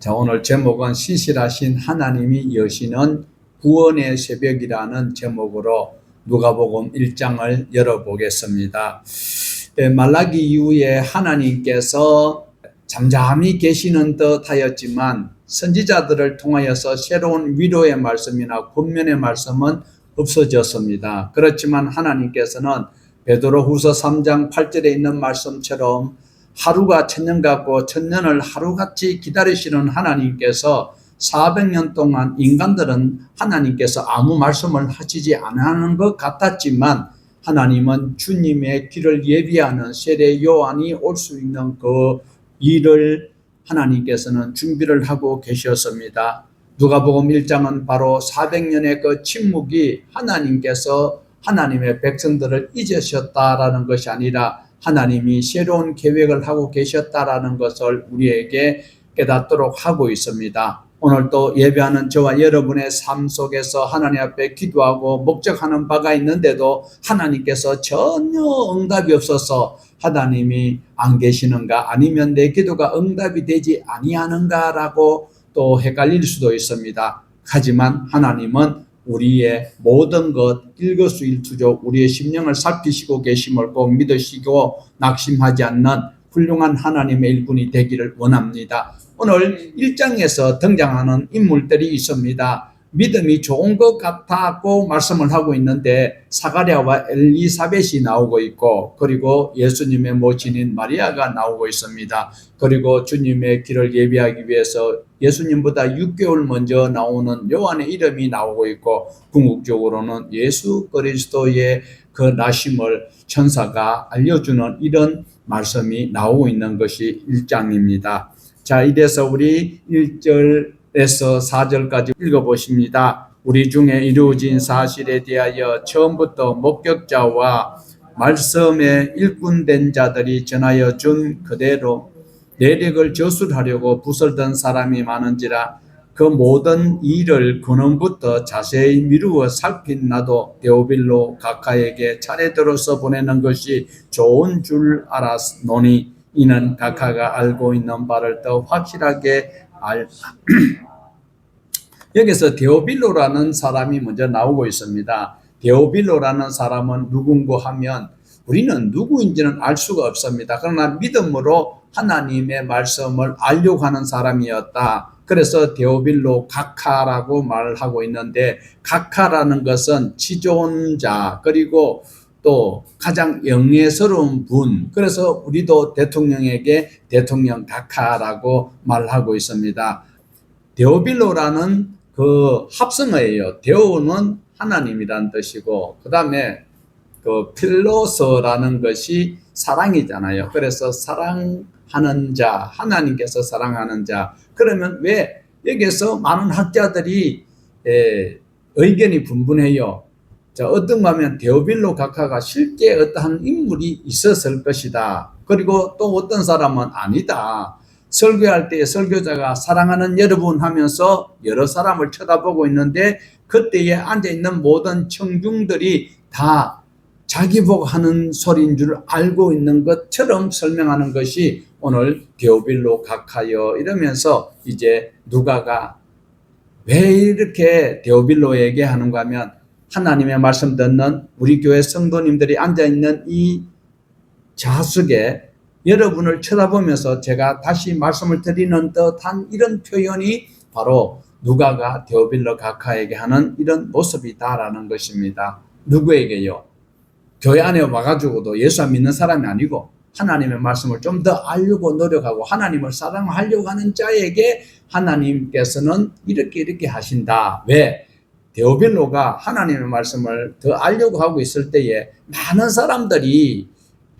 자, 오늘 제목은 신실하신 하나님이 여시는 구원의 새벽이라는 제목으로 누가복음 1장을 열어보겠습니다. 말라기 이후에 하나님께서 잠잠히 계시는 듯 하였지만 선지자들을 통하여서 새로운 위로의 말씀이나 권면의 말씀은 없어졌습니다. 그렇지만 하나님께서는 베드로후서 3장 8절에 있는 말씀처럼 하루가 천년 같고 천년을 하루같이 기다리시는 하나님께서 400년 동안 인간들은 하나님께서 아무 말씀을 하시지 않는 것 같았지만 하나님은 주님의 길을 예비하는 세례 요한이 올 수 있는 그 일을 하나님께서는 준비를 하고 계셨습니다. 누가복음 1장은 바로 400년의 그 침묵이 하나님께서 하나님의 백성들을 잊으셨다라는 것이 아니라 하나님이 새로운 계획을 하고 계셨다라는 것을 우리에게 깨닫도록 하고 있습니다. 오늘도 예배하는 저와 여러분의 삶 속에서 하나님 앞에 기도하고 목적하는 바가 있는데도 하나님께서 전혀 응답이 없어서 하나님이 안 계시는가 아니면 내 기도가 응답이 되지 아니하는가라고 또 헷갈릴 수도 있습니다. 하지만 하나님은 우리의 모든 것 일거수일투족 우리의 심령을 살피시고 계심을 꼭 믿으시고 낙심하지 않는 훌륭한 하나님의 일꾼이 되기를 원합니다. 오늘 1장에서 등장하는 인물들이 있습니다. 믿음이 좋은 것 같다고 말씀을 하고 있는데 사가랴와 엘리사벳이 나오고 있고 그리고 예수님의 모친인 마리아가 나오고 있습니다. 그리고 주님의 길을 예비하기 위해서 예수님보다 6개월 먼저 나오는 요한의 이름이 나오고 있고 궁극적으로는 예수 그리스도의 그 나심을 천사가 알려주는 이런 말씀이 나오고 있는 것이 1장입니다. 자, 이래서 우리 1절에서 4절까지 읽어보십니다. 우리 중에 이루어진 사실에 대하여 처음부터 목격자와 말씀에 일꾼된 자들이 전하여 준 그대로 내력을 저술하려고 부설던 사람이 많은지라 그 모든 일을 근원부터 자세히 미루어 살핀 나도 데오빌로 각하에게 차례대로 써보내는 것이 좋은 줄 알았노니 이는 각하가 알고 있는 바를 더 확실하게 여기서 데오빌로라는 사람이 먼저 나오고 있습니다. 데오빌로라는 사람은 누군고 하면 우리는 누구인지는 알 수가 없습니다. 그러나 믿음으로 하나님의 말씀을 알려고 하는 사람이었다. 그래서 데오빌로 각하라고 말을 하고 있는데 각하라는 것은 지존자 그리고 또 가장 영예스러운 분, 그래서 우리도 대통령에게 대통령 각하라고 말하고 있습니다. 데오빌로라는 그 합성어예요. 데오는 하나님이란 뜻이고 그 다음에 그 필로서라는 것이 사랑이잖아요. 그래서 사랑하는 자, 하나님께서 사랑하는 자. 그러면 왜 여기서 많은 학자들이 의견이 분분해요. 자, 어떤가 하면 데오빌로 각하가 실제 어떠한 인물이 있었을 것이다. 그리고 또 어떤 사람은 아니다. 설교할 때 설교자가 사랑하는 여러분 하면서 여러 사람을 쳐다보고 있는데 그때에 앉아있는 모든 청중들이 다 자기 보고 하는 소리인 줄 알고 있는 것처럼 설명하는 것이 오늘 데오빌로 각하여 이러면서 이제 누가가 왜 이렇게 데오빌로에게 하는가 하면 하나님의 말씀 듣는 우리 교회 성도님들이 앉아있는 이 좌석에 여러분을 쳐다보면서 제가 다시 말씀을 드리는 듯한 이런 표현이 바로 누가가 데오빌로 각하에게 하는 이런 모습이다라는 것입니다. 누구에게요? 교회 안에 와가지고도 예수 안 믿는 사람이 아니고 하나님의 말씀을 좀 더 알려고 노력하고 하나님을 사랑하려고 하는 자에게 하나님께서는 이렇게 하신다. 왜? 데오빌로가 하나님의 말씀을 더 알려고 하고 있을 때에 많은 사람들이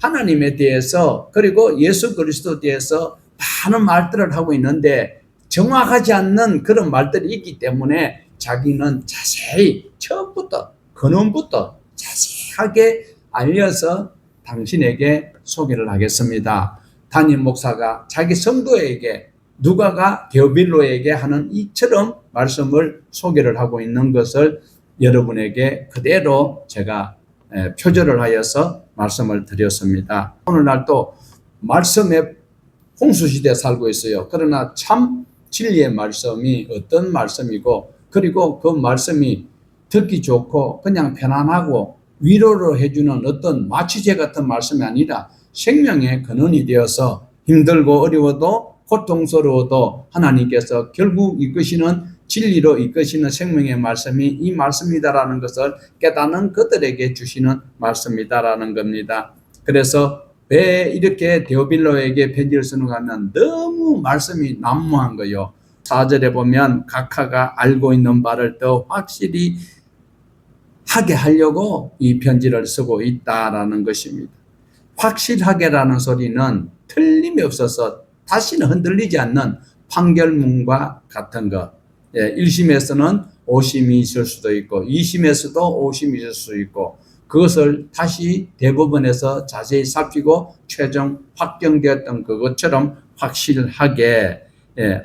하나님에 대해서 그리고 예수 그리스도에 대해서 많은 말들을 하고 있는데 정확하지 않는 그런 말들이 있기 때문에 자기는 자세히 처음부터 근원부터 자세하게 알려서 당신에게 소개를 하겠습니다. 담임 목사가 자기 성도에게 누가가 데오빌로에게 하는 이처럼 말씀을 소개를 하고 있는 것을 여러분에게 그대로 제가 표절을 하여서 말씀을 드렸습니다. 오늘날 또 말씀의 홍수시대에 살고 있어요. 그러나 참 진리의 말씀이 어떤 말씀이고, 그리고 그 말씀이 듣기 좋고 그냥 편안하고 위로를 해주는 어떤 마취제 같은 말씀이 아니라 생명의 근원이 되어서 힘들고 어려워도 고통스러워도 하나님께서 결국 이끄시는 진리로 이끄시는 생명의 말씀이 이 말씀이다라는 것을 깨닫는 그들에게 주시는 말씀이다라는 겁니다. 그래서 왜 이렇게 데오빌로에게 편지를 쓰는가 하면 너무 말씀이 난무한 거요. 4절에 보면 각하가 알고 있는 바를 더 확실히 하게 하려고 이 편지를 쓰고 있다라는 것입니다. 확실하게라는 소리는 틀림이 없어서 다시는 흔들리지 않는 판결문과 같은 것. 1심에서는 오심이 있을 수도 있고 2심에서도 오심이 있을 수 있고 그것을 다시 대법원에서 자세히 살피고 최종 확정되었던 그것처럼 확실하게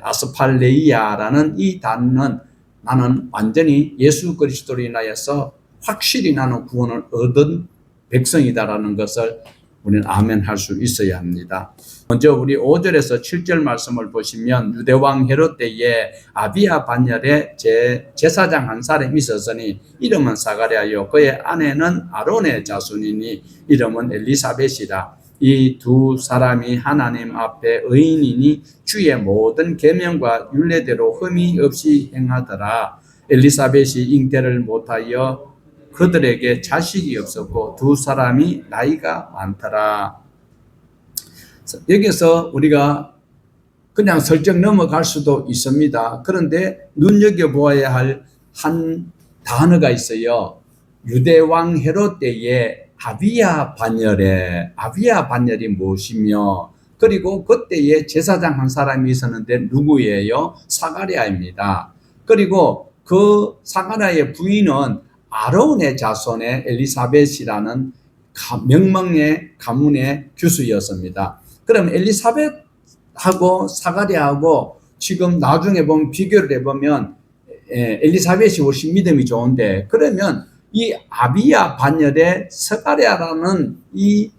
아스팔레이아라는 이 단어는 나는 완전히 예수 그리스도로 인하여서 확실히 나는 구원을 얻은 백성이다라는 것을 우리는 아멘 할 수 있어야 합니다. 먼저 우리 5절에서 7절 말씀을 보시면 유대왕 헤롯 때에 아비야 반열에 제사장 한 사람이 있었으니 이름은 사가랴요 그의 아내는 아론의 자손이니 이름은 엘리사벳이라. 이 두 사람이 하나님 앞에 의인이니 주의 모든 계명과 율례대로 흠이 없이 행하더라. 엘리사벳이 잉태를 못하여 그들에게 자식이 없었고 두 사람이 나이가 많더라. 여기서 우리가 그냥 슬쩍 넘어갈 수도 있습니다. 그런데 눈여겨보아야 할 한 단어가 있어요. 유대왕 헤롯 때에 아비야 반열이 무엇이며 그리고 그때에 제사장 한 사람이 있었는데 누구예요? 사가랴입니다. 그리고 그 사가랴의 부인은 아론의 자손의 엘리사벳이라는 명망의 가문의 규수였습니다. 그럼 엘리사벳하고 사가랴하고 지금 나중에 보면 비교를 해보면 엘리사벳이 훨씬 믿음이 좋은데 그러면 이 아비야 반열의 사가랴라는 이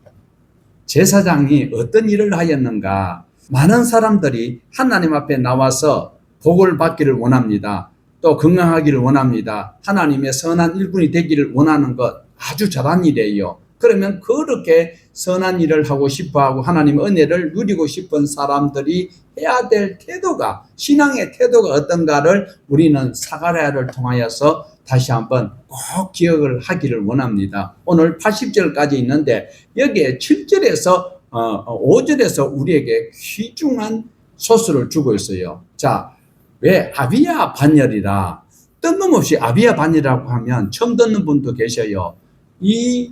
제사장이 어떤 일을 하였는가? 많은 사람들이 하나님 앞에 나와서 복을 받기를 원합니다. 또 건강하기를 원합니다. 하나님의 선한 일꾼이 되기를 원하는 것 아주 잘한 일이에요. 그러면 그렇게 선한 일을 하고 싶어하고 하나님의 은혜를 누리고 싶은 사람들이 해야 될 태도가 신앙의 태도가 어떤가를 우리는 사가랴를 통하여서 다시 한번 꼭 기억을 하기를 원합니다. 오늘 80절까지 있는데 여기에 7절에서 5절에서 우리에게 귀중한 소스를 주고 있어요. 자, 왜 아비야 반열이라 뜬금없이 아비야 반열이라고 하면 처음 듣는 분도 계셔요. 이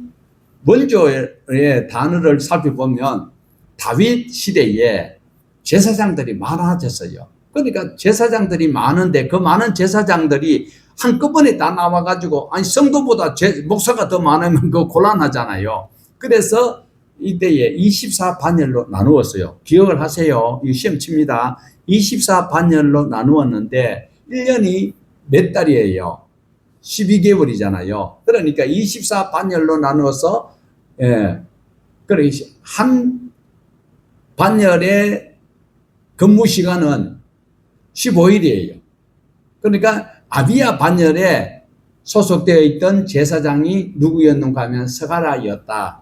먼저의 단어를 살펴보면 다윗 시대에 제사장들이 많아졌어요. 그러니까 제사장들이 많은데 그 많은 제사장들이 한꺼번에 다 나와가지고 아니 성도보다 목사가 더 많으면 그 곤란하잖아요. 그래서 이때에 24반열로 나누었어요. 기억을 하세요. 이 시험 칩니다. 24반열로 나누었는데 1년이 몇 달이에요? 12개월이잖아요. 그러니까 24반열로 나누어서 한 반열의 근무 시간은 15일이에요. 그러니까 아비야 반열에 소속되어 있던 제사장이 누구였는가 하면 사가랴였다.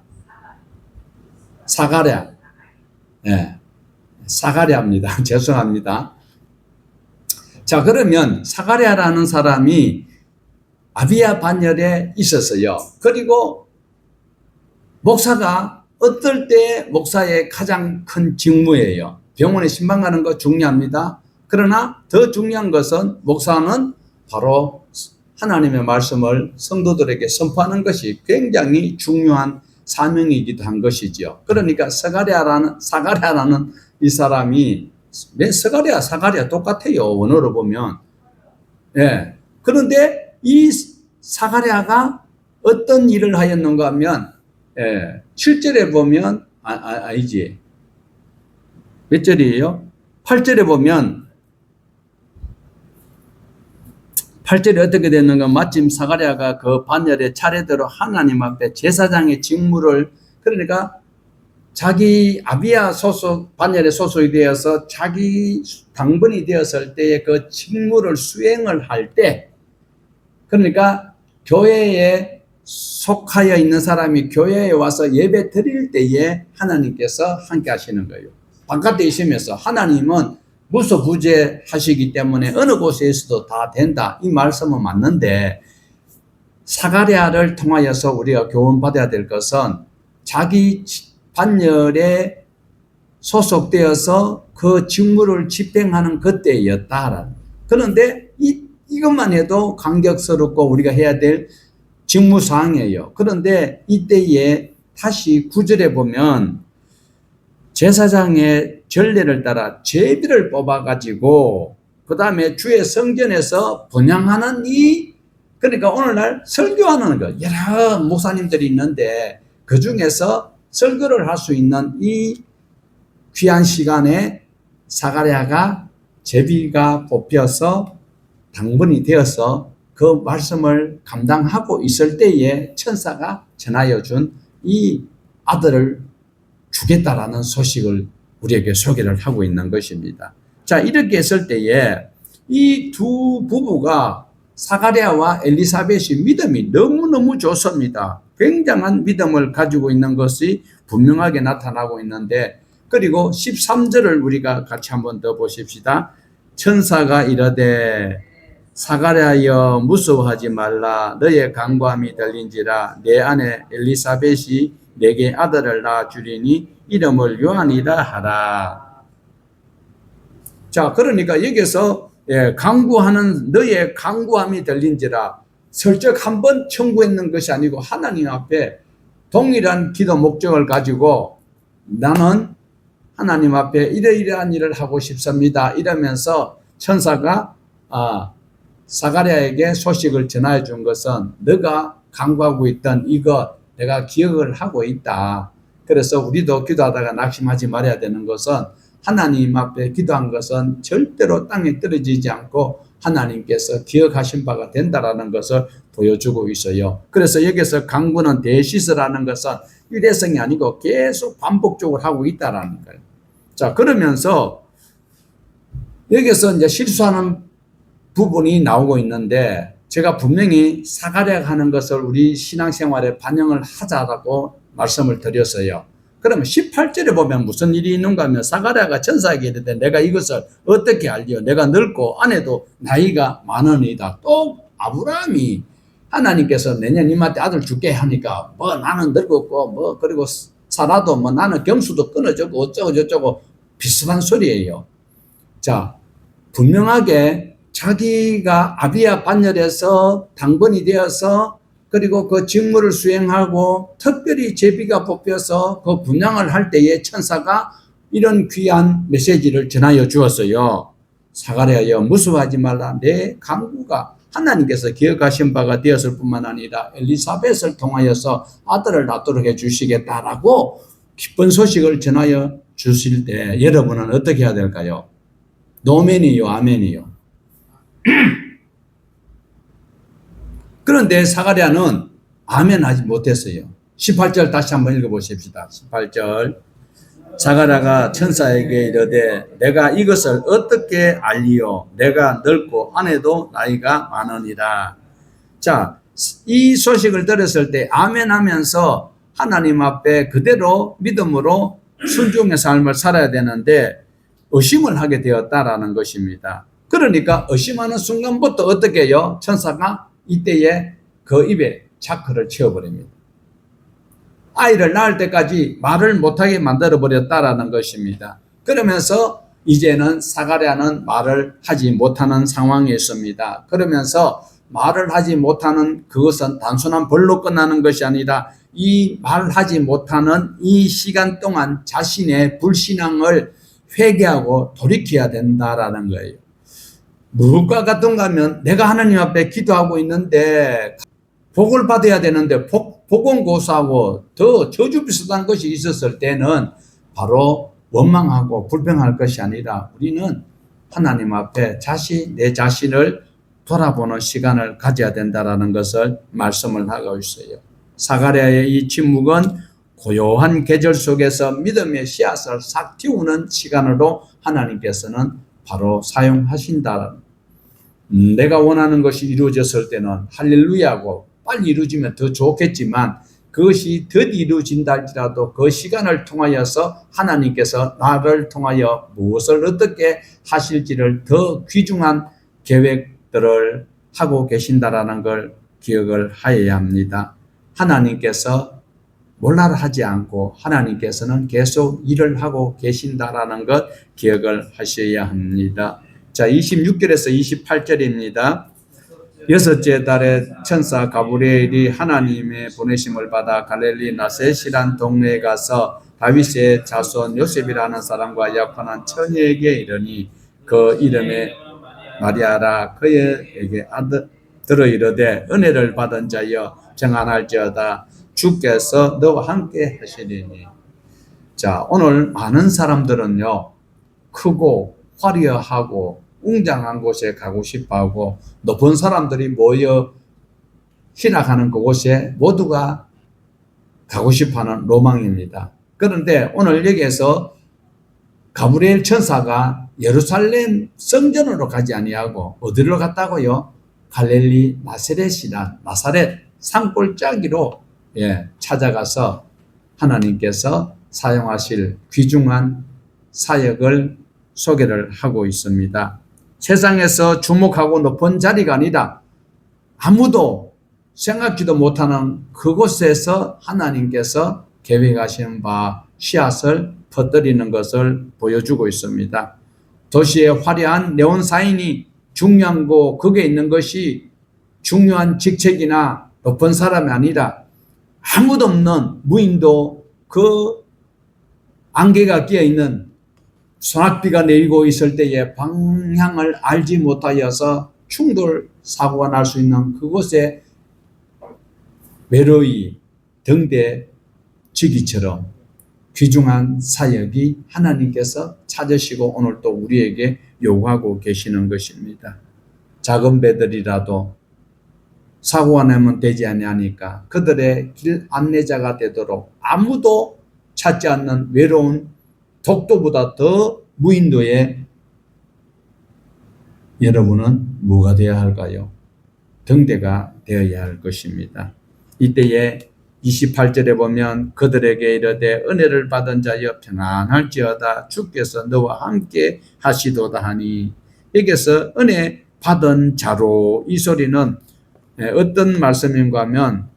사가랴입니다. 죄송합니다. 자, 그러면 사가랴라는 사람이 아비야 반열에 있었어요. 그리고 목사가 어떨 때 목사의 가장 큰 직무예요. 병원에 신방 가는 거 중요합니다. 그러나 더 중요한 것은 목사는 바로 하나님의 말씀을 성도들에게 선포하는 것이 굉장히 중요한 사명이기도 한 것이죠. 그러니까 사가랴라는 이 사람이 사가랴 똑같아요. 원어로 보면. 그런데 이 사가랴가 어떤 일을 하였는가 하면 7절에 보면 아니지. 몇 절이에요? 8절에 보면 8절에 어떻게 됐는가? 마침 사가랴가 그 반열의 차례대로 하나님 앞에 제사장의 직무를 그러니까 자기 아비야 소속 반열에 소속이 되어서 자기 당번이 되었을 때의 그 직무를 수행을 할 때, 그러니까 교회에 속하여 있는 사람이 교회에 와서 예배 드릴 때에 하나님께서 함께 하시는 거예요. 바깥에 있으면서 하나님은 무소부재하시기 때문에 어느 곳에 있어도 다 된다, 이 말씀은 맞는데, 사가랴를 통하여서 우리가 교훈받아야 될 것은 자기 반열에 소속되어서 그 직무를 집행하는 그때였다라는. 그런데 이것만 해도 감격스럽고 우리가 해야 될 직무사항이에요. 그런데 이때에 다시 9절에 보면 제사장의 전례를 따라 제비를 뽑아가지고 그 다음에 주의 성전에서 번향하는 그러니까 오늘날 설교하는 거, 여러 목사님들이 있는데 그 중에서 설교를 할 수 있는 이 귀한 시간에 사가랴가 제비가 뽑혀서 당번이 되어서 그 말씀을 감당하고 있을 때에 천사가 전하여 준 이 아들을 주겠다라는 소식을 우리에게 소개를 하고 있는 것입니다. 자, 이렇게 했을 때에 이 두 부부가 사가랴와 엘리사벳이 믿음이 너무너무 좋습니다. 굉장한 믿음을 가지고 있는 것이 분명하게 나타나고 있는데, 그리고 13절을 우리가 같이 한번 더 보십시다. 천사가 이르되 사가랴여 무서워하지 말라. 너의 간구함이 들린지라. 내 아내 엘리사벳이 내게 아들을 낳아 주리니 이름을 요한이라 하라. 자, 그러니까 여기서 간구하는 너의 간구함이 들린지라, 슬쩍 한번 청구했는 것이 아니고 하나님 앞에 동일한 기도 목적을 가지고 나는 하나님 앞에 이러이러한 일을 하고 싶습니다, 이러면서 천사가 사가랴에게 소식을 전해 준 것은 너가 간구하고 있던 이것 내가 기억을 하고 있다. 그래서 우리도 기도하다가 낙심하지 말아야 되는 것은 하나님 앞에 기도한 것은 절대로 땅에 떨어지지 않고 하나님께서 기억하신 바가 된다라는 것을 보여주고 있어요. 그래서 여기서 간구는 대시스라는 것은 일회성이 아니고 계속 반복적으로 하고 있다라는 거예요. 자, 그러면서 여기서 이제 실수하는 부분이 나오고 있는데, 제가 분명히 사가랴가 하는 것을 우리 신앙생활에 반영을 하자라고 말씀을 드렸어요. 그러면 18절에 보면 무슨 일이 있는가 하면 사가랴가 천사에게 이르되 내가 이것을 어떻게 알리요? 내가 늙고 아내도 나이가 많으니이다. 또 아브라함이 하나님께서 내년 이맘때 아들 줄게 하니까 뭐 나는 늙었고 뭐 그리고 살아도 뭐 나는 경수도 끊어졌고 어쩌고 저쩌고 비슷한 소리예요. 자, 분명하게 자기가 아비야 반열에서 당번이 되어서 그리고 그 직무를 수행하고 특별히 제비가 뽑혀서 그 분양을 할 때에 천사가 이런 귀한 메시지를 전하여 주었어요. 사가랴여 무서워하지 말라. 내 간구가 하나님께서 기억하신 바가 되었을 뿐만 아니라 엘리사벳을 통하여서 아들을 낳도록 해 주시겠다라고 기쁜 소식을 전하여 주실 때 여러분은 어떻게 해야 될까요? 노멘이요, 아멘이요? 그런데 사가랴는 아멘 하지 못했어요. 18절 다시 한번 읽어보십시다. 18절. 사가랴가 천사에게 이르되 내가 이것을 어떻게 알리요? 내가 늙고 아내도 나이가 많으니라. 자, 이 소식을 들었을 때 아멘 하면서 하나님 앞에 그대로 믿음으로 순종의 삶을 살아야 되는데 의심을 하게 되었다라는 것입니다. 그러니까 의심하는 순간부터 어떻게 해요? 천사가 이때에 그 입에 자크를 채워버립니다. 아이를 낳을 때까지 말을 못하게 만들어버렸다라는 것입니다. 그러면서 이제는 사가랴는 말을 하지 못하는 상황에 있습니다. 그러면서 말을 하지 못하는 그것은 단순한 벌로 끝나는 것이 아니라 이 말하지 못하는 이 시간 동안 자신의 불신앙을 회개하고 돌이켜야 된다라는 거예요. 무엇과 같은가 하면 내가 하나님 앞에 기도하고 있는데 복을 받아야 되는데 복원고사하고 더 저주 비슷한 것이 있었을 때는 바로 원망하고 불평할 것이 아니라 우리는 하나님 앞에 내 자신을 돌아보는 시간을 가져야 된다는 것을 말씀을 하고 있어요. 사가랴의 이 침묵은 고요한 계절 속에서 믿음의 씨앗을 싹 틔우는 시간으로 하나님께서는 바로 사용하신다. 내가 원하는 것이 이루어졌을 때는 할렐루야고 빨리 이루어지면 더 좋겠지만 그것이 더 이루어진다 할지라도 그 시간을 통하여서 하나님께서 나를 통하여 무엇을 어떻게 하실지를 더 귀중한 계획들을 하고 계신다라는 걸 기억을 하여야 합니다. 하나님께서 몰라라 하지 않고 하나님께서는 계속 일을 하고 계신다라는 것 기억을 하셔야 합니다. 자, 26절에서 28절입니다. 여섯째 달에 천사 가브리엘이 하나님의 보내심을 받아 갈릴리 나셋이란 동네에 가서 다윗의 자손 요셉이라는 사람과 약혼한 처녀에게 이르니 그 이름에 마리아라. 그에게 들어 이르되 은혜를 받은 자여 평안할지어다. 주께서 너와 함께 하시리니. 자, 오늘 많은 사람들은요 크고 화려하고 웅장한 곳에 가고 싶어하고 높은 사람들이 모여 희락하는 그곳에 모두가 가고 싶어하는 로망입니다. 그런데 오늘 여기에서 가브리엘 천사가 예루살렘 성전으로 가지 아니하고 어디로 갔다고요? 갈릴리 나사렛이란 나사렛 산골짜기로 찾아가서 하나님께서 사용하실 귀중한 사역을 소개를 하고 있습니다. 세상에서 주목하고 높은 자리가 아니라 아무도 생각지도 못하는 그곳에서 하나님께서 계획하신 바 씨앗을 퍼뜨리는 것을 보여주고 있습니다. 도시의 화려한 네온사인이 중요한 거 거기에 있는 것이 중요한 직책이나 높은 사람이 아니라 아무도 없는 무인도 그 안개가 끼어있는 소낙비가 내리고 있을 때에 방향을 알지 못하여서 충돌 사고가 날 수 있는 그곳에 외로이 등대지기처럼 귀중한 사역이 하나님께서 찾으시고 오늘 또 우리에게 요구하고 계시는 것입니다. 작은 배들이라도 사고가 나면 되지 아니하니까 그들의 길 안내자가 되도록 아무도 찾지 않는 외로운 독도보다 더 무인도에 여러분은 뭐가 되어야 할까요? 등대가 되어야 할 것입니다. 이때에 28절에 보면 그들에게 이르되 은혜를 받은 자여 평안할지어다. 주께서 너와 함께 하시도다 하니, 여기서 은혜 받은 자로, 이 소리는 어떤 말씀인가 하면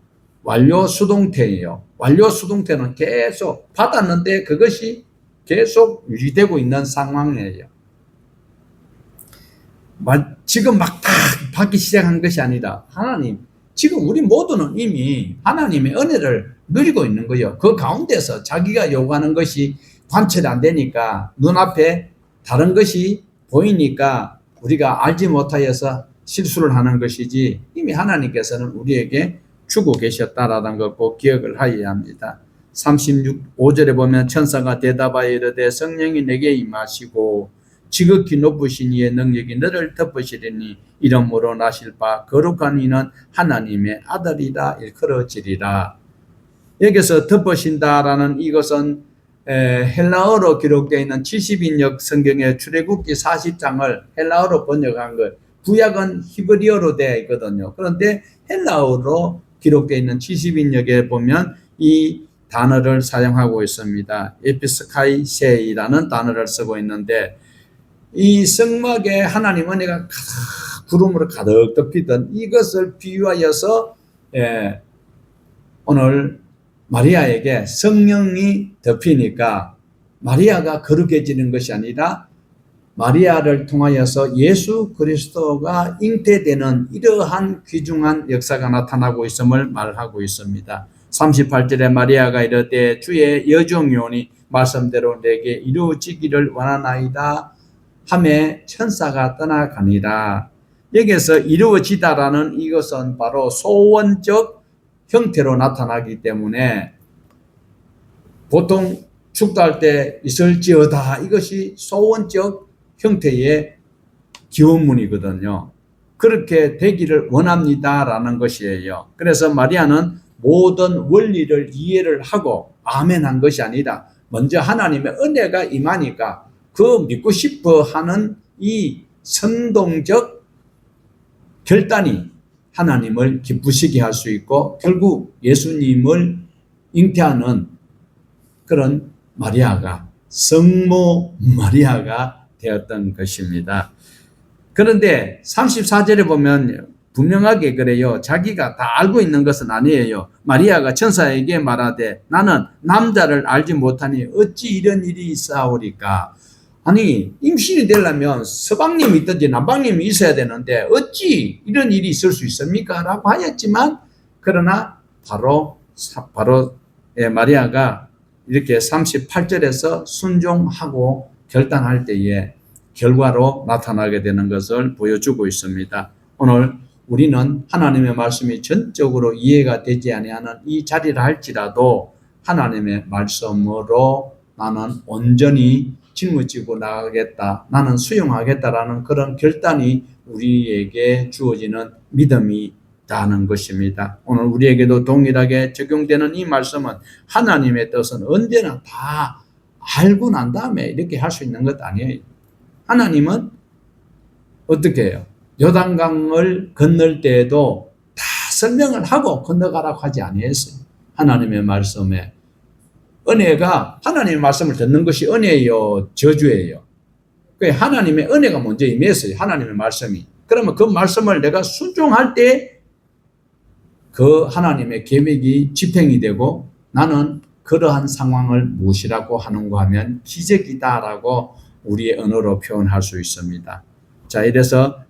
완료 수동태예요. 완료 수동태는 계속 받았는데 그것이 계속 유지되고 있는 상황이에요. 지금 막 딱 받기 시작한 것이 아니라 하나님, 지금 우리 모두는 이미 하나님의 은혜를 누리고 있는 거예요. 그 가운데서 자기가 요구하는 것이 관철이 안 되니까 눈앞에 다른 것이 보이니까 우리가 알지 못하여서 실수를 하는 것이지, 이미 하나님께서는 우리에게 주고 계셨다라는 것 꼭 기억을 하여야 합니다. 35절에 보면 천사가 대답하여 이르되 성령이 내게 임하시고 지극히 높으신 이의 능력이 너를 덮으시리니 이름으로 나실 바 거룩한 이는 하나님의 아들이라 일컬어지리라. 여기서 덮으신다라는 이것은 헬라어로 기록되어 있는 70인역 성경의 출애굽기 40장을 헬라어로 번역한 것, 구약은 히브리어로 되어 있거든요. 그런데 헬라어로 기록되어 있는 70인역에 보면 이 단어를 사용하고 있습니다. 에피스카이세이라는 단어를 쓰고 있는데, 이 성막에 하나님 은혜가 구름으로 가득 덮이던 이것을 비유하여서 오늘 마리아에게 성령이 덮이니까 마리아가 거룩해지는 것이 아니라 마리아를 통하여서 예수 그리스도가 잉태되는 이러한 귀중한 역사가 나타나고 있음을 말하고 있습니다. 38절에 마리아가 이르되 주의 여종이오니 말씀대로 내게 이루어지기를 원하나이다 하매 천사가 떠나가니라. 여기서 이루어지다라는 이것은 바로 소원적 형태로 나타나기 때문에 보통 축도할 때 있을지어다, 이것이 소원적 형태의 기원문이거든요. 그렇게 되기를 원합니다라는 것이에요. 그래서 마리아는 모든 원리를 이해를 하고 아멘한 것이 아니라 먼저 하나님의 은혜가 임하니까 그 믿고 싶어 하는 이 선동적 결단이 하나님을 기쁘시게 할 수 있고 결국 예수님을 잉태하는 그런 마리아가 성모 마리아가 되었던 것입니다. 그런데 34절에 보면 분명하게 그래요. 자기가 다 알고 있는 것은 아니에요. 마리아가 천사에게 말하되 나는 남자를 알지 못하니 어찌 이런 일이 있사오리까. 아니 임신이 되려면 서방님이 있든지 남방님이 있어야 되는데 어찌 이런 일이 있을 수 있습니까? 라고 하였지만 그러나 바로 마리아가 이렇게 38절에서 순종하고 결단할 때에 결과로 나타나게 되는 것을 보여주고 있습니다. 오늘 우리는 하나님의 말씀이 전적으로 이해가 되지 아니하는 이 자리를 할지라도 하나님의 말씀으로 나는 온전히 짊어지고 나가겠다, 나는 수용하겠다라는 그런 결단이 우리에게 주어지는 믿음이라는 것입니다. 오늘 우리에게도 동일하게 적용되는 이 말씀은 하나님의 뜻은 언제나 다 알고 난 다음에 이렇게 할 수 있는 것 아니에요. 하나님은 어떻게 해요? 요단강을 건널 때에도 다 설명을 하고 건너가라고 하지 아니했어요. 하나님의 말씀에 은혜가 하나님의 말씀을 듣는 것이 은혜예요, 저주예요? 하나님의 은혜가 먼저 임했어요. 하나님의 말씀이. 그러면 그 말씀을 내가 순종할 때 그 하나님의 계획이 집행이 되고 나는 그러한 상황을 무엇이라고 하는가 하면 기적이다라고 우리의 언어로 표현할 수 있습니다. 자, 이래서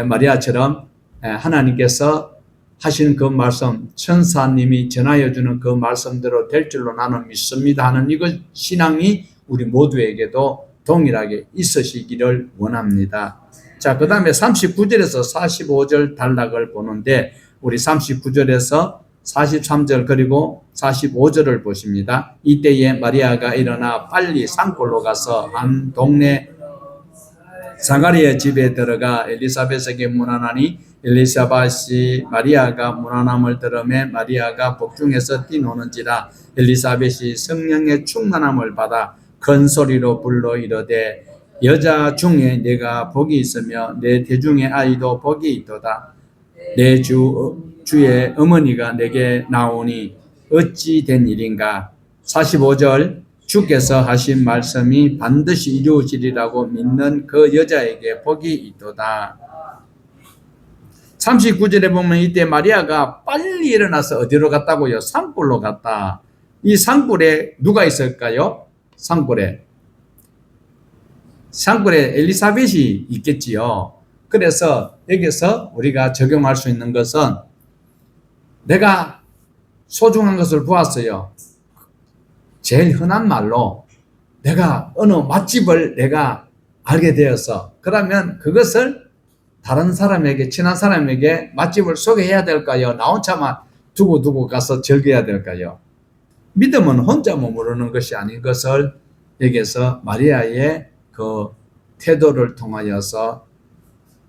마리아처럼 하나님께서 하신 그 말씀, 천사님이 전하여 주는 그 말씀대로 될 줄로 나는 믿습니다 하는 이것 신앙이 우리 모두에게도 동일하게 있으시기를 원합니다. 자, 그 다음에 39절에서 45절 단락을 보는데 우리 39절에서 43절 그리고 45절을 보십니다. 이때에 마리아가 일어나 빨리 산골로 가서 한 동네 사가랴의 집에 들어가 엘리사벳에게 문안하니 엘리사벳이 마리아가 문안함을 들으매 마리아가 복중에서 뛰노는지라 엘리사벳이 성령의 충만함을 받아 큰 소리로 불러 이르되 여자 중에 내가 복이 있으며 내 대중의 아이도 복이 있도다. 내 주의 어머니가 내게 나오니 어찌 된 일인가. 45절 주께서 하신 말씀이 반드시 이루어지리라고 믿는 그 여자에게 복이 있도다. 39절에 보면 이때 마리아가 빨리 일어나서 어디로 갔다고요? 산골로 갔다. 이 산골에 누가 있을까요? 산골에 엘리사벳이 있겠지요. 그래서 여기서 우리가 적용할 수 있는 것은 내가 소중한 것을 보았어요. 제일 흔한 말로 내가 어느 맛집을 내가 알게 되어서 그러면 그것을 다른 사람에게 친한 사람에게 맛집을 소개해야 될까요? 나 혼자만 두고 가서 즐겨야 될까요? 믿음은 혼자 머무르는 것이 아닌 것을 여기서 마리아의 그 태도를 통하여서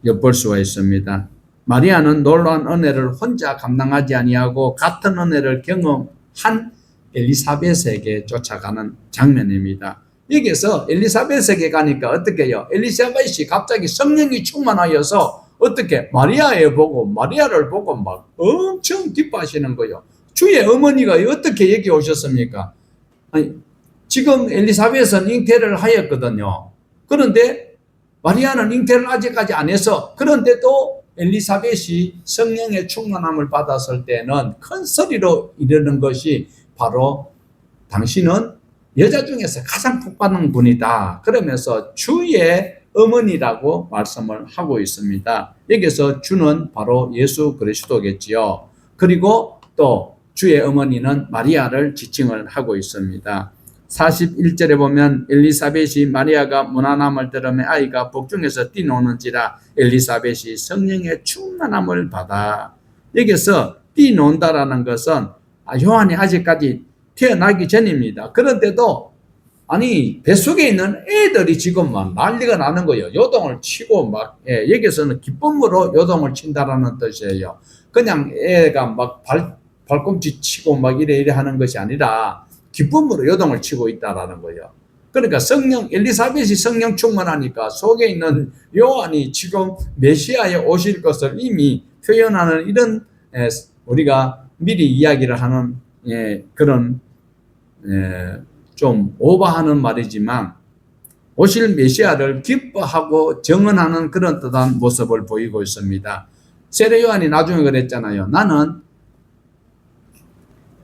엿볼 수가 있습니다. 마리아는 놀라운 은혜를 혼자 감당하지 아니하고 같은 은혜를 경험한 엘리사벳에게 쫓아가는 장면입니다. 여기서 엘리사벳에게 가니까 어떻게 해요? 엘리사벳이 갑자기 성령이 충만하여서 어떻게 마리아를 보고 막 엄청 기뻐하시는 거예요. 주의 어머니가 어떻게 여기 오셨습니까? 아니, 지금 엘리사벳은 잉태를 하였거든요. 그런데 마리아는 잉태를 아직까지 안 해서 그런데도 엘리사벳이 성령의 충만함을 받았을 때는 큰 소리로 이르는 것이 바로 당신은 여자 중에서 가장 복받는 분이다. 그러면서 주의 어머니라고 말씀을 하고 있습니다. 여기서 주는 바로 예수 그리스도겠지요. 그리고 또 주의 어머니는 마리아를 지칭을 하고 있습니다. 41절에 보면 엘리사벳이 마리아가 문안함을 들으며 아이가 복중에서 뛰노는지라 엘리사벳이 성령의 충만함을 받아. 여기서 뛰논다라는 것은 요한이 아직까지 태어나기 전입니다. 그런데도 아니 뱃속에 있는 애들이 지금 막 난리가 나는 거예요. 요동을 치고 막 여기서는 기쁨으로 요동을 친다라는 뜻이에요. 그냥 애가 막 발꿈치 치고 막 이래 하는 것이 아니라 기쁨으로 요동을 치고 있다라는 거예요. 그러니까 엘리사벳이 성령 충만하니까 속에 있는 요한이 지금 메시아에 오실 것을 이미 표현하는 이런 우리가 미리 이야기를 하는 그런 좀 오버하는 말이지만 오실 메시아를 기뻐하고 정언하는 그런 뜻한 모습을 보이고 있습니다. 세례 요한이 나중에 그랬잖아요. 나는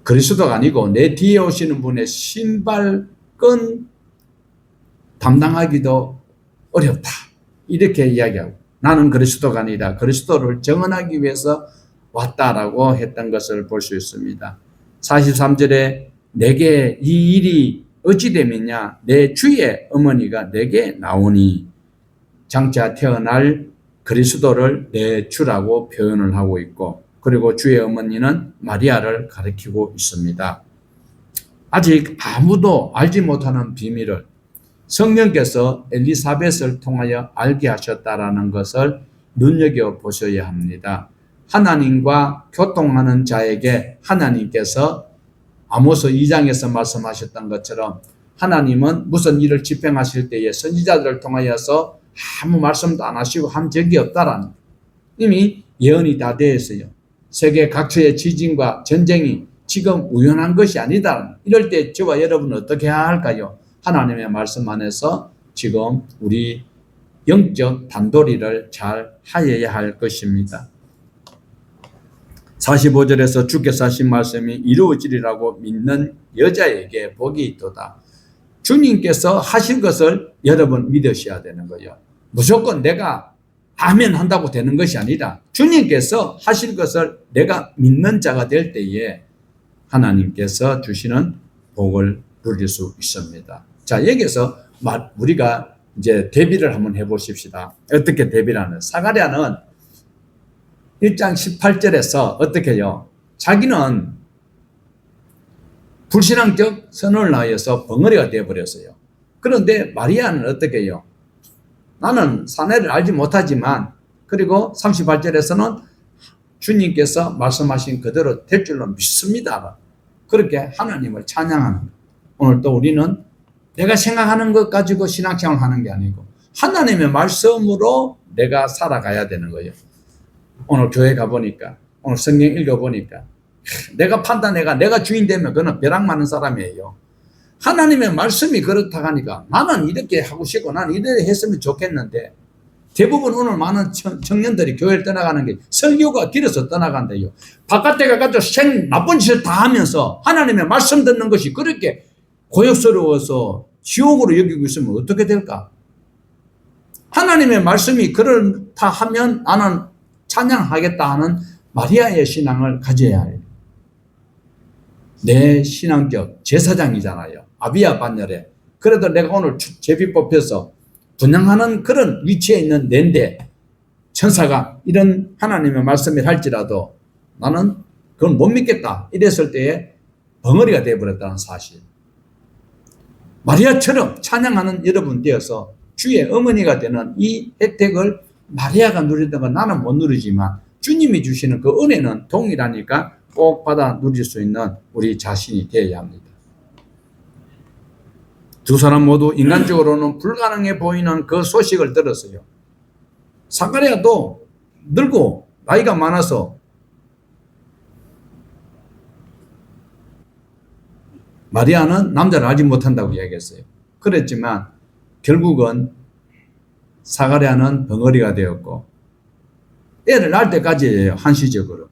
그리스도가 아니고 내 뒤에 오시는 분의 신발끈 담당하기도 어렵다. 이렇게 이야기하고 나는 그리스도가 아니라 그리스도를 정언하기 위해서 왔다라고 했던 것을 볼 수 있습니다. 43절에 내게 이 일이 어찌 되면냐 내 주의 어머니가 내게 나오니 장차 태어날 그리스도를 내 주라고 표현을 하고 있고 그리고 주의 어머니는 마리아를 가리키고 있습니다. 아직 아무도 알지 못하는 비밀을 성령께서 엘리사벳을 통하여 알게 하셨다라는 것을 눈여겨보셔야 합니다. 하나님과 교통하는 자에게 하나님께서 아모스 2장에서 말씀하셨던 것처럼 하나님은 무슨 일을 집행하실 때에 선지자들을 통하여서 아무 말씀도 안 하시고 한 적이 없다라는 이미 예언이 다 되어 있어요. 세계 각처의 지진과 전쟁이 지금 우연한 것이 아니다. 이럴 때 저와 여러분은 어떻게 해야 할까요? 하나님의 말씀 안에서 지금 우리 영적 단도리를 잘 하여야 할 것입니다. 45절에서 주께서 하신 말씀이 이루어지리라고 믿는 여자에게 복이 있도다. 주님께서 하신 것을 여러분 믿으셔야 되는 거예요. 무조건 내가 아멘 한다고 되는 것이 아니라 주님께서 하실 것을 내가 믿는 자가 될 때에 하나님께서 주시는 복을 누릴 수 있습니다. 자, 여기서 우리가 이제 대비를 한번 해보십시다. 어떻게 대비를 하는? 사가랴는 1장 18절에서 어떻게 해요? 자기는 불신앙적 선언을 하여서 벙어리가 되어버렸어요. 그런데 마리아는 어떻게 해요? 나는 사내를 알지 못하지만 그리고 38절에서는 주님께서 말씀하신 그대로 될 줄로 믿습니다. 그렇게 하나님을 찬양하는 거예요. 오늘 또 우리는 내가 생각하는 것 가지고 신앙생활을 하는 게 아니고 하나님의 말씀으로 내가 살아가야 되는 거예요. 오늘 교회 가보니까 오늘 성경 읽어보니까 내가 판단해가 내가 주인 되면 그는 벼락 맞는 사람이에요. 하나님의 말씀이 그렇다 하니까 나는 이렇게 하고 싶고 나는 이렇게 했으면 좋겠는데 대부분 오늘 많은 청년들이 교회를 떠나가는 게 설교가 길어서 떠나간대요. 바깥에 가가지고 나쁜 짓을 다 하면서 하나님의 말씀 듣는 것이 그렇게 고역스러워서 지옥으로 여기고 있으면 어떻게 될까? 하나님의 말씀이 그렇다 하면 나는 찬양하겠다 하는 마리아의 신앙을 가져야 해요. 내 신앙적 제사장이잖아요. 아비야 반열에. 그래도 내가 오늘 제비 뽑혀서 분양하는 그런 위치에 있는 낸데 천사가 이런 하나님의 말씀을 할지라도 나는 그건 못 믿겠다. 이랬을 때에 벙어리가 되어버렸다는 사실. 마리아처럼 찬양하는 여러분 되어서 주의 어머니가 되는 이 혜택을 마리아가 누리던 건 나는 못 누리지만 주님이 주시는 그 은혜는 동일하니까 꼭 받아 누릴 수 있는 우리 자신이 되어야 합니다. 두 사람 모두 인간적으로는 불가능해 보이는 그 소식을 들었어요. 사가랴도 늙고 나이가 많아서 마리아는 남자를 알지 못한다고 이야기했어요. 그랬지만 결국은 사가랴는 벙어리가 되었고 애를 낳을 때까지예요. 한시적으로.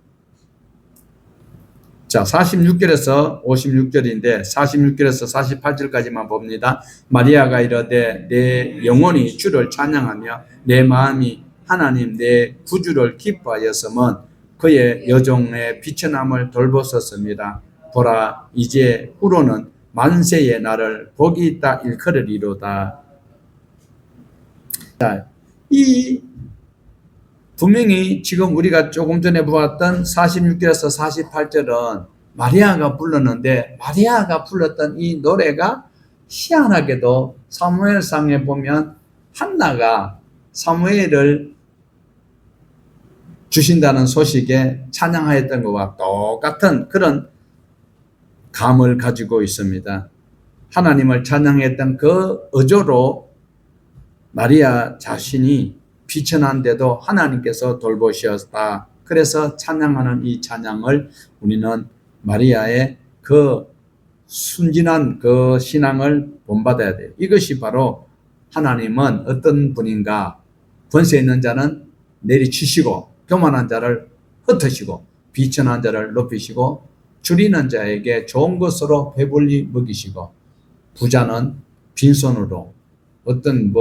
자, 46절에서 56절인데 46절에서 48절까지만 봅니다. 마리아가 이르되 내 영혼이 주를 찬양하며 내 마음이 하나님 내 구주를 기뻐하였음은 그의 여종의 비천함을 돌보셨습니다. 보라 이제 후로는 만세의 나를 복이 있다 일컬으리로다. 자, 이 분명히 지금 우리가 조금 전에 보았던 46절에서 48절은 마리아가 불렀는데 마리아가 불렀던 이 노래가 희한하게도 사무엘상에 보면 한나가 사무엘을 주신다는 소식에 찬양하였던 것과 똑같은 그런 감을 가지고 있습니다. 하나님을 찬양했던 그 어조로 마리아 자신이 비천한데도 하나님께서 돌보셨다. 그래서 찬양하는 이 찬양을 우리는 마리아의 그 순진한 그 신앙을 본받아야 돼요. 이것이 바로 하나님은 어떤 분인가? 권세 있는 자는 내리치시고 교만한 자를 흩으시고 비천한 자를 높이시고 줄이는 자에게 좋은 것으로 배불리 먹이시고 부자는 빈손으로 어떤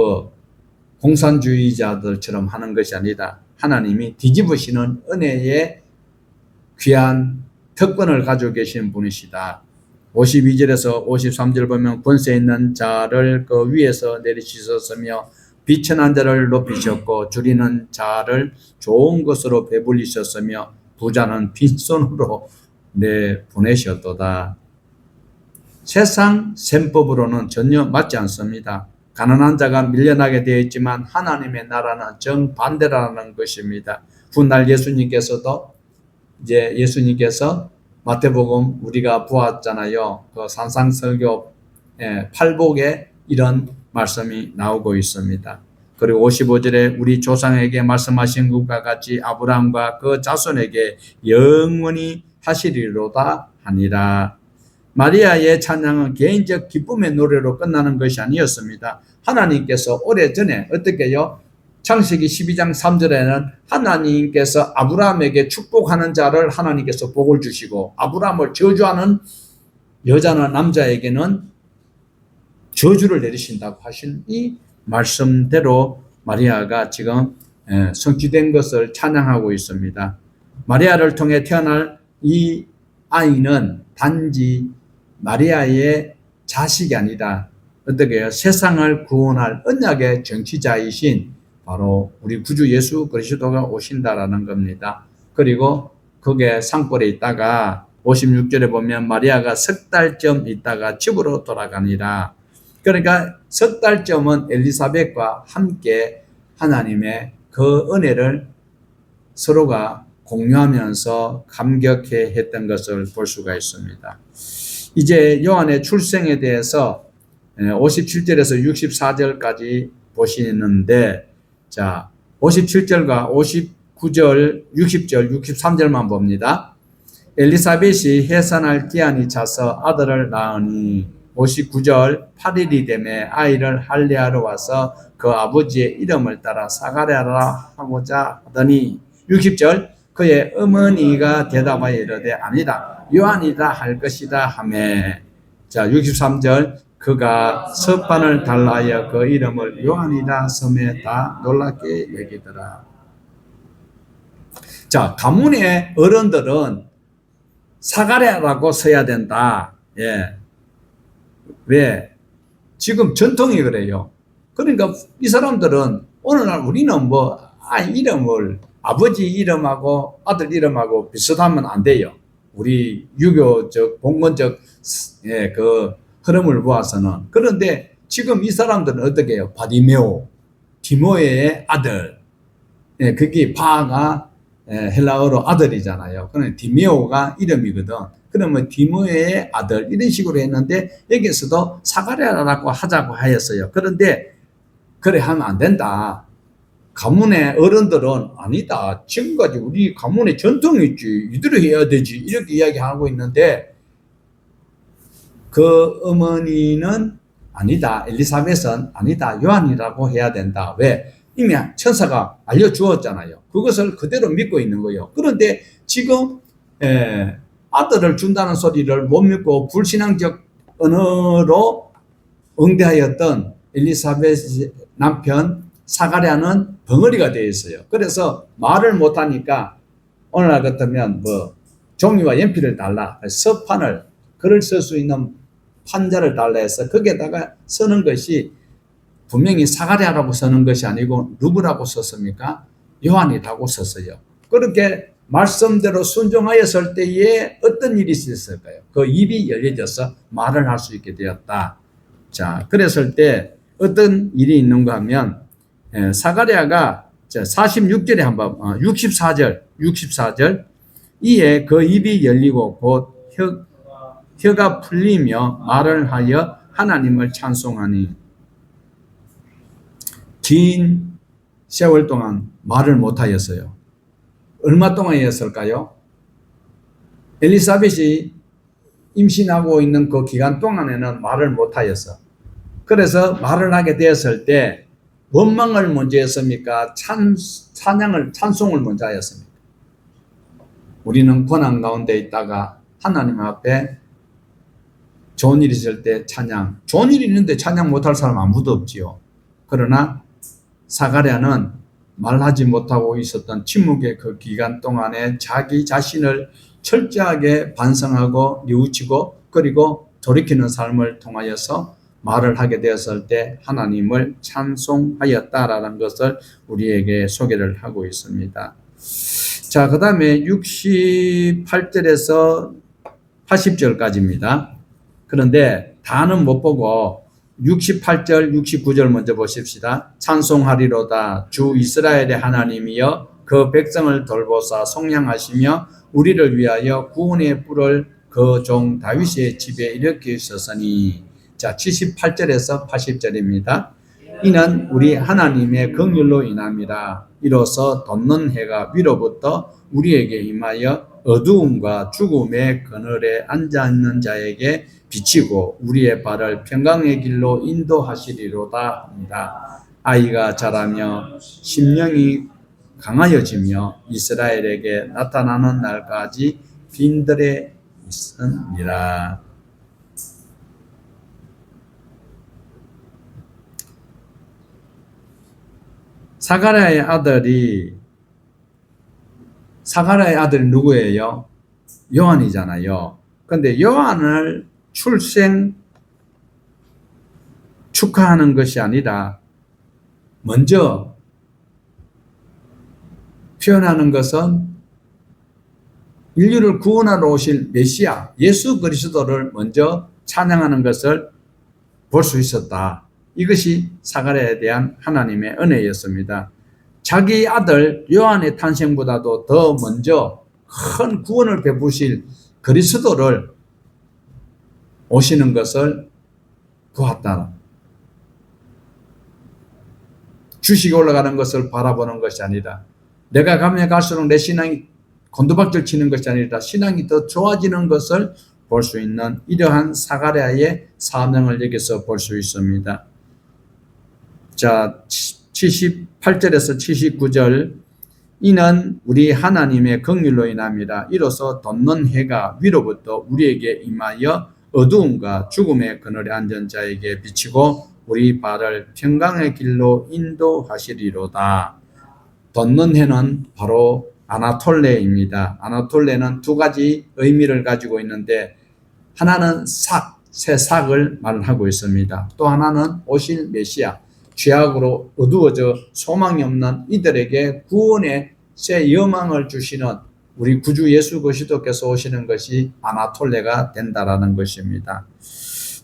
공산주의자들처럼 하는 것이 아니다. 하나님이 뒤집으시는 은혜의 귀한 특권을 가지고 계신 분이시다. 52절에서 53절 보면 권세 있는 자를 그 위에서 내리치셨으며 비천한 자를 높이셨고 줄이는 자를 좋은 것으로 배불리셨으며 부자는 빈손으로 내보내셨도다. 세상 셈법으로는 전혀 맞지 않습니다. 가난한 자가 밀려나게 되어 있지만 하나님의 나라는 정반대라는 것입니다. 훗날 예수님께서 마태복음 우리가 보았잖아요. 그 산상설교 팔복에 이런 말씀이 나오고 있습니다. 그리고 55절에 우리 조상에게 말씀하신 것과 같이 아브라함과 그 자손에게 영원히 하시리로다 하니라. 마리아의 찬양은 개인적 기쁨의 노래로 끝나는 것이 아니었습니다. 하나님께서 오래전에 어떻게요? 창세기 12장 3절에는 하나님께서 아브라함에게 축복하는 자를 하나님께서 복을 주시고 아브라함을 저주하는 여자나 남자에게는 저주를 내리신다고 하신 이 말씀대로 마리아가 지금 성취된 것을 찬양하고 있습니다. 마리아를 통해 태어날 이 아이는 단지 마리아의 자식이 아니라 어떻게 해요? 세상을 구원할 언약의 정치자이신 바로 우리 구주 예수 그리스도가 오신다라는 겁니다. 그리고 그게 산골에 있다가 56절에 보면 마리아가 석 달쯤 있다가 집으로 돌아가니라. 그러니까 석 달쯤은 엘리사벳과 함께 하나님의 그 은혜를 서로가 공유하면서 감격해 했던 것을 볼 수가 있습니다. 이제 요한의 출생에 대해서 57절에서 64절까지 보시는데, 자, 57절과 59절, 60절, 63절만 봅니다. 엘리사벳이 해산할 기한이 차서 아들을 낳으니 59절 8일이 되매 아이를 할례하러 와서 그 아버지의 이름을 따라 사가랴라 하고자 하더니 60절 그의 어머니가 대답하여 이르되 아니다 요한이라 할 것이다 하매. 자, 63절 그가 석판을 달라하여 그 이름을 요한이라 섬에 다 놀랍게 여기더라. 자, 가문의 어른들은 사가랴라고 써야 된다. 예. 왜? 지금 전통이 그래요. 그러니까 이 사람들은 오늘날 우리는 아이 이름을 아버지 이름하고 아들 이름하고 비슷하면 안 돼요. 우리 유교적 봉건적 그 흐름을 보아서는. 그런데 지금 이 사람들은 어떻게 해요? 바디메오, 디모의 아들. 그게 바가 헬라어로 아들이잖아요. 그러면 디메오가 이름이거든. 그러면 디모의 아들 이런 식으로 했는데 여기서도 사가랴라고 하자고 하였어요. 그런데 그래 하면 안 된다. 가문의 어른들은 아니다. 지금까지 우리 가문의 전통이 있지. 이대로 해야 되지. 이렇게 이야기하고 있는데 그 어머니는 아니다. 엘리사벳은 아니다. 요한이라고 해야 된다. 왜? 이미 천사가 알려주었잖아요. 그것을 그대로 믿고 있는 거예요. 그런데 지금 아들을 준다는 소리를 못 믿고 불신앙적 언어로 응대하였던 엘리사벳 남편 사가랴는 벙어리가 되어 있어요. 그래서 말을 못하니까 오늘날 같으면 종이와 연필을 달라, 서판을, 글을 쓸 수 있는 판자를 달라 해서 거기에다가 쓰는 것이 분명히 사가랴라고 쓰는 것이 아니고 누구라고 썼습니까? 요한이라고 썼어요. 그렇게 말씀대로 순종하였을 때에 어떤 일이 있었을까요? 그 입이 열려져서 말을 할 수 있게 되었다. 자, 그랬을 때 어떤 일이 있는가 하면 사가랴가 자, 46절에 한번 64절 이에 그 입이 열리고 곧 혀가 풀리며 말을 하여 하나님을 찬송하니. 긴 세월 동안 말을 못하였어요. 얼마 동안이었을까요? 엘리사벳이 임신하고 있는 그 기간 동안에는 말을 못하였어. 그래서 말을 하게 되었을 때 원망을 먼저 했습니까? 찬송을 먼저 하였습니까? 우리는 고난 가운데 있다가 하나님 앞에 좋은 일이 있을 때 찬양. 좋은 일이 있는데 찬양 못할 사람 아무도 없지요. 그러나 사가랴는 말하지 못하고 있었던 침묵의 그 기간 동안에 자기 자신을 철저하게 반성하고 뉘우치고 그리고 돌이키는 삶을 통하여서 말을 하게 되었을 때 하나님을 찬송하였다라는 것을 우리에게 소개를 하고 있습니다. 자, 그 다음에 68절에서 80절까지입니다. 그런데 다는 못 보고 68절, 69절 먼저 보십시다. 찬송하리로다. 주 이스라엘의 하나님이여 그 백성을 돌보사 속량하시며 우리를 위하여 구원의 뿔을 그 종 다윗의 집에 일으키셨으니. 자, 78절에서 80절입니다. 이는 우리 하나님의 긍휼로 인함이라. 이로써 돋는 해가 위로부터 우리에게 임하여 어두움과 죽음의 그늘에 앉아있는 자에게 비치고 우리의 발을 평강의 길로 인도하시리로다 합니다. 아이가 자라며 심령이 강하여지며 이스라엘에게 나타나는 날까지 빈들에 있으니라. 사가랴의 아들이 누구예요? 요한이잖아요. 근데 요한을 출생 축하하는 것이 아니라 먼저 표현하는 것은 인류를 구원하러 오실 메시아 예수 그리스도를 먼저 찬양하는 것을 볼 수 있었다. 이것이 사가랴에 대한 하나님의 은혜였습니다. 자기 아들 요한의 탄생보다도 더 먼저 큰 구원을 베푸실 그리스도를 오시는 것을 보았다. 주식이 올라가는 것을 바라보는 것이 아니라 내가 가면 갈수록 내 신앙이 곤두박질 치는 것이 아니라 신앙이 더 좋아지는 것을 볼 수 있는 이러한 사가랴의 사명을 여기서 볼 수 있습니다. 자, 78절에서 79절 이는 우리 하나님의 긍휼로 인함이라. 이로써 돋는 해가 위로부터 우리에게 임하여 어두움과 죽음의 그늘에 앉은 자에게 비치고 우리 발을 평강의 길로 인도하시리로다. 돋는 해는 바로 아나톨레입니다. 아나톨레는 두 가지 의미를 가지고 있는데 하나는 새 삭을 말하고 있습니다. 또 하나는 오실 메시아, 죄악으로 어두워져 소망이 없는 이들에게 구원의 새 여망을 주시는 우리 구주 예수 그리스도께서 오시는 것이 아나톨레가 된다라는 것입니다.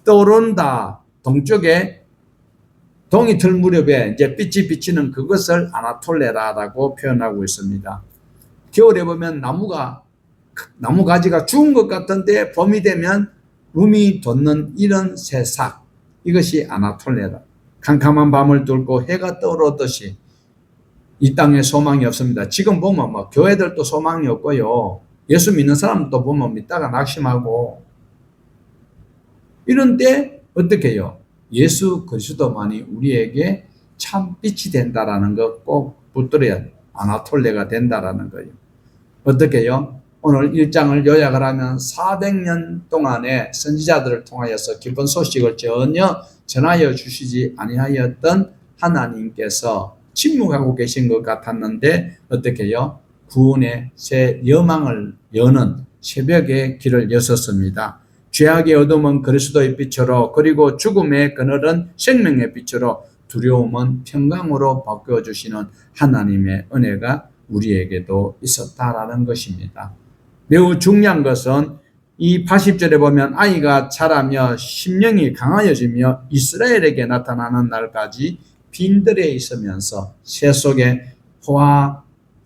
떠오른다. 동쪽에 동이 틀 무렵에 이제 빛이 비치는 그것을 아나톨레라라고 표현하고 있습니다. 겨울에 보면 나무 가지가 죽은 것 같은데 봄이 되면 음이 돋는 이런 새싹, 이것이 아나톨레라. 캄캄한 밤을 뚫고 해가 떠오르듯이 이 땅에 소망이 없습니다. 지금 보면 교회들도 소망이 없고요. 예수 믿는 사람도 보면 믿다가 낙심하고 이런 때 어떻게 해요? 예수 그리스도만이 우리에게 참 빛이 된다라는 거 꼭 붙들어야 돼요. 아나톨레가 된다라는 거예요. 어떻게 해요? 오늘 1장을 요약을 하면 400년 동안의 선지자들을 통하여서 기쁜 소식을 전혀 전하여 주시지 아니하였던 하나님께서 침묵하고 계신 것 같았는데 어떻게 해요? 구원의 새 여망을 여는 새벽의 길을 여셨습니다. 죄악의 어둠은 그리스도의 빛으로 그리고 죽음의 그늘은 생명의 빛으로 두려움은 평강으로 바꿔주시는 하나님의 은혜가 우리에게도 있었다라는 것입니다. 매우 중요한 것은 이 80절에 보면 아이가 자라며 심령이 강하여지며 이스라엘에게 나타나는 날까지 빈들에 있으면서 새 속에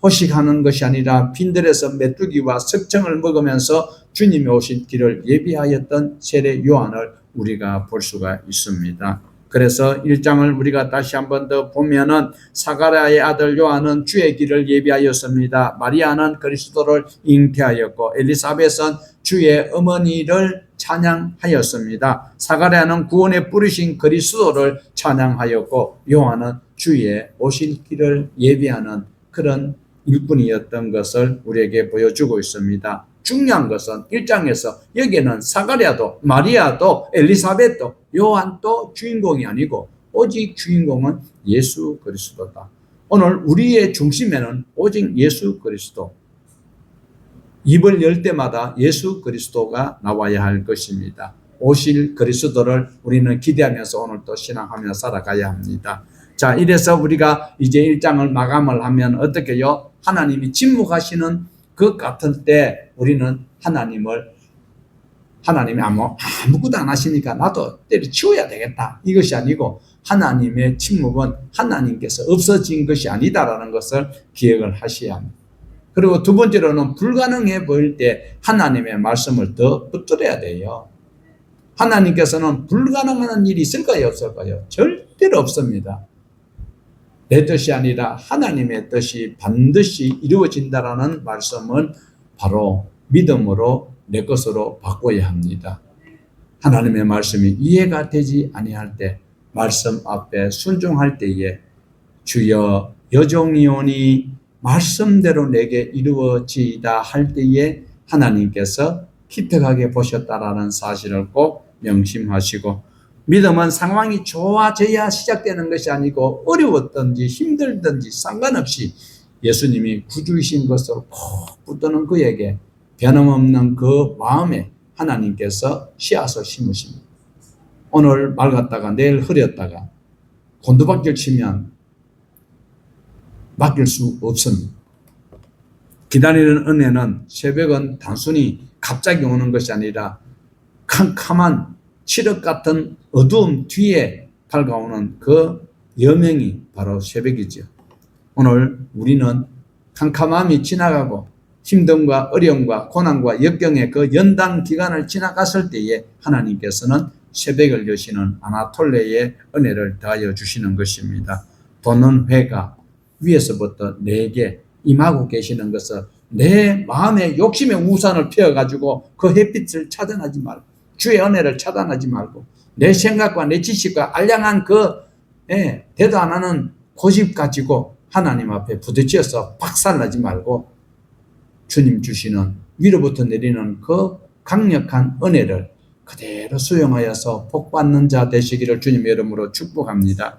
호식하는 것이 아니라 빈들에서 메뚜기와 석청을 먹으면서 주님이 오신 길을 예비하였던 세례 요한을 우리가 볼 수가 있습니다. 그래서 1장을 우리가 다시 한 번 더 보면은 사가랴의 아들 요한은 주의 길을 예비하였습니다. 마리아는 그리스도를 잉태하였고 엘리사벳은 주의 어머니를 찬양하였습니다. 사가랴는 구원에 뿌리신 그리스도를 찬양하였고 요한은 주의 오실 길을 예비하는 그런 일꾼이었던 것을 우리에게 보여주고 있습니다. 중요한 것은 1장에서 여기에는 사가랴도 마리아도 엘리사벳도 요한도 주인공이 아니고 오직 주인공은 예수 그리스도다. 오늘 우리의 중심에는 오직 예수 그리스도, 입을 열 때마다 예수 그리스도가 나와야 할 것입니다. 오실 그리스도를 우리는 기대하면서 오늘 또 신앙하며 살아가야 합니다. 자, 이래서 우리가 이제 1장을 마감을 하면 어떻게요? 하나님이 침묵하시는 것 같을 때 우리는 하나님이 아무것도 안 하시니까 나도 때려치워야 되겠다. 이것이 아니고 하나님의 침묵은 하나님께서 없어진 것이 아니다라는 것을 기억을 하셔야 합니다. 그리고 두 번째로는 불가능해 보일 때 하나님의 말씀을 더 붙들어야 돼요. 하나님께서는 불가능한 일이 있을까요? 없을까요? 절대로 없습니다. 내 뜻이 아니라 하나님의 뜻이 반드시 이루어진다라는 말씀을 바로 믿음으로 내 것으로 바꿔야 합니다. 하나님의 말씀이 이해가 되지 아니할 때, 말씀 앞에 순종할 때에 주여 여종이오니 말씀대로 내게 이루어지이다 할 때에 하나님께서 기특하게 보셨다라는 사실을 꼭 명심하시고, 믿음은 상황이 좋아져야 시작되는 것이 아니고 어려웠든지 힘들든지 상관없이 예수님이 구주이신 것을 꼭 붙드는 그에게 변함없는 그 마음에 하나님께서 씨앗을 심으십니다. 오늘 맑았다가 내일 흐렸다가 곤두박질 치면 맡길 수 없습니다. 기다리는 은혜는, 새벽은 단순히 갑자기 오는 것이 아니라 캄캄한 칠흑 같은 어두움 뒤에 밝아오는 그 여명이 바로 새벽이죠. 오늘 우리는 캄캄함이 지나가고 힘듦과 어려움과 고난과 역경의 그 연단 기간을 지나갔을 때에 하나님께서는 새벽을 여시는 아나톨레의 은혜를 더하여 주시는 것입니다. 보는 회가 위에서부터 내게 임하고 계시는 것을, 내 마음의 욕심의 우산을 펴가지고 그 햇빛을 차단하지 말고, 주의 은혜를 차단하지 말고, 내 생각과 내 지식과 알량한 대도 안 하는 고집 가지고 하나님 앞에 부딪혀서 박살나지 말고 주님 주시는 위로부터 내리는 그 강력한 은혜를 그대로 수용하여서 복받는 자 되시기를 주님의 이름으로 축복합니다.